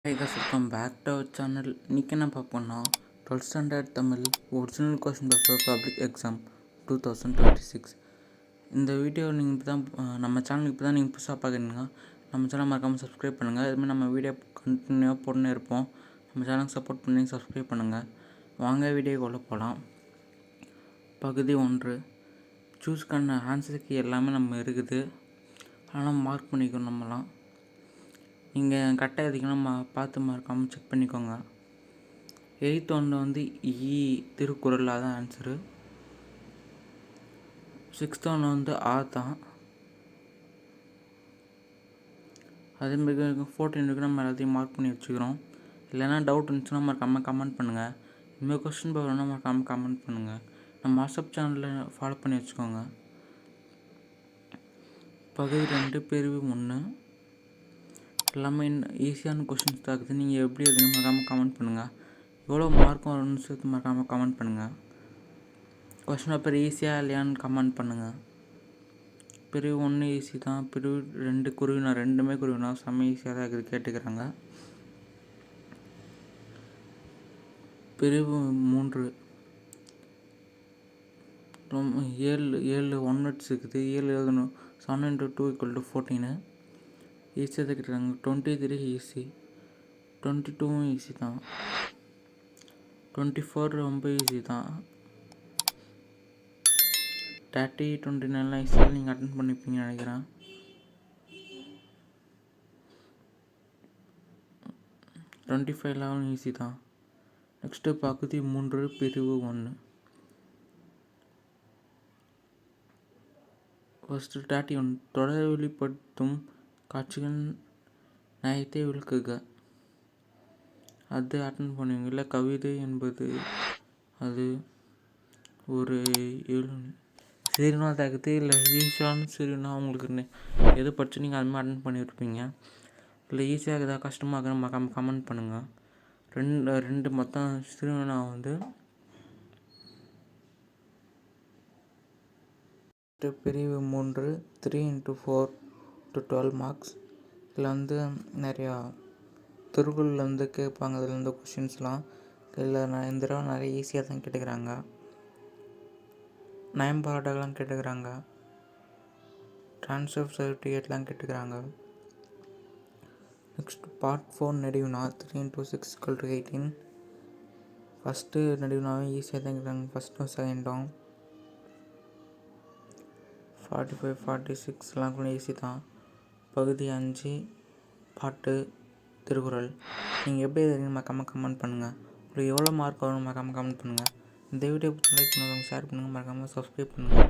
Hey guys, welcome back to our channel. இன்னைக்கு என்ன பார்ப்போம்னா 12th standard Tamil original question paper public exam 2026. இந்த video நீங்கள் இப்போ தான் நம்ம சேனலுக்கு இப்போ தான் நீங்கள் புதுசாக பார்க்குறீங்க. நம்ம சேனல் மறக்காமல் சப்ஸ்கிரைப் பண்ணுங்கள். இதுமாதிரி நம்ம வீடியோ கண்டினியூவாக போட்டுன்னே இருப்போம். நம்ம சேனலுக்கு சப்போர்ட் பண்ணி சப்ஸ்கிரைப் பண்ணுங்கள். வாங்க வீடியோக்குள்ளே போகலாம். பகுதி 1. சூஸ்க்கான ஆன்சருக்கு எல்லாமே நம்ம இருக்குது. ஆனால் மார்க் பண்ணிக்கணும் நம்மலாம். நீங்கள் கரெக்டாக எதுக்குன்னா பார்த்து மறக்காமல் செக் பண்ணிக்கோங்க. 8th ஒன்று வந்து திருக்குறள் தான் ஆன்சரு. 6th ஒன்று வந்து தான். அதேமாதிரி 14 நம்ம எல்லாத்தையும் மார்க் பண்ணி வச்சுக்கிறோம். இல்லைனா டவுட் இருந்துச்சுன்னா மறக்காமல் கமெண்ட் பண்ணுங்கள். இந்தமாதிரி கொஸ்டின் பார்க்கணுன்னா மறக்காமல் கமெண்ட் பண்ணுங்கள். நம்ம வாட்ஸ்அப் சேனலில் ஃபாலோ பண்ணி வச்சுக்கோங்க. பகுதி 2 பிரிவு 1 எல்லாமே ஈஸியான கொஷின்ஸ் தான் இருக்குது. நீங்கள் எப்படி எதுன்னு மறக்காமல் கமெண்ட் பண்ணுங்கள். எவ்வளோ மார்க் வரும்னு சேர்த்து மறக்காமல் கமெண்ட் பண்ணுங்கள். கொஷின் பேப்பர் ஈஸியாக இல்லையான்னு கமெண்ட் பண்ணுங்கள். பிரிவு 1 ஈஸி தான். பிரிவு 2 குருவினா ரெண்டுமே குருவினா செம்ம ஈஸியாக தான் இருக்குது கேட்டுக்கிறாங்க. பிரிவு 3 ரொம்ப 7 1 வேர்ட்ஸ் இருக்குது. 7 எழுதணும். 7 × 2 = 14. ஈஸியாக தான் கேட்டுக்கிறாங்க. 23 ஈஸி. 22 ஈஸி தான். 24 ரொம்ப ஈஸி தான். 30 29 ஈஸியாக நீங்கள் அட்டன் பண்ணிப்பீங்கன்னு நினைக்கிறேன். 25 ஈஸி தான். நெக்ஸ்ட்டு பகுதி 3 பிரிவு 1. ஃபஸ்ட்டு 31 தொடர் வெளிப்படுத்தும் காட்சிகள் நியாயத்தை விளக்குக. அது அட்டன் பண்ணுவீங்க. இல்லை கவிதை என்பது அது ஒரு சரினா தகுதி இல்லை ஈஸியான சரினா உங்களுக்கு எது படிச்சு நீங்கள் அது மாதிரி அட்டன் பண்ணியிருப்பீங்க. இல்லை ஈஸியாக இருக்குதா கஷ்டமாக இருக்குன்னு கமெண்ட் பண்ணுங்கள். ரெண்டு மொத்தம் சிறுவனா வந்து பிரிவு 3 3 × 4 to 12 மார்க்ஸ். இதில் வந்து நிறையா திருக்குறள் கேட்பாங்க. அதில் கொஷின்ஸ்லாம் இல்லை இந்த தடவை நிறைய ஈஸியாக தான் கேட்டுக்கிறாங்க. நயன்பாடாலாம் கேட்டுக்கிறாங்க. ட்ரான்ஸ்ஃபர் சர்டிஃபிகேட்லாம் கேட்டுக்கிறாங்க. Next part 4 நெடுவினா 3 × 6 = 18. ஃபஸ்ட்டு நெடுவினாவே ஈஸியாக தான் கேட்குறாங்க. ஃபஸ்ட்டும் செகண்டும் 45 46 கூட ஈஸி தான். பகுதி 5 பாட்டு திருக்குறள். நீங்கள் எப்படி எதுன்னு மறக்காமல் கமெண்ட் பண்ணுங்கள். உங்களுக்கு எவ்வளோ மார்க் வரும் மறக்காமல் கமெண்ட் பண்ணுங்கள். இந்த வீடியோ லைக் பண்ணுங்கள், ஷேர் பண்ணுங்கள், மறக்காமல் சப்ஸ்கிரைப் பண்ணுங்கள்.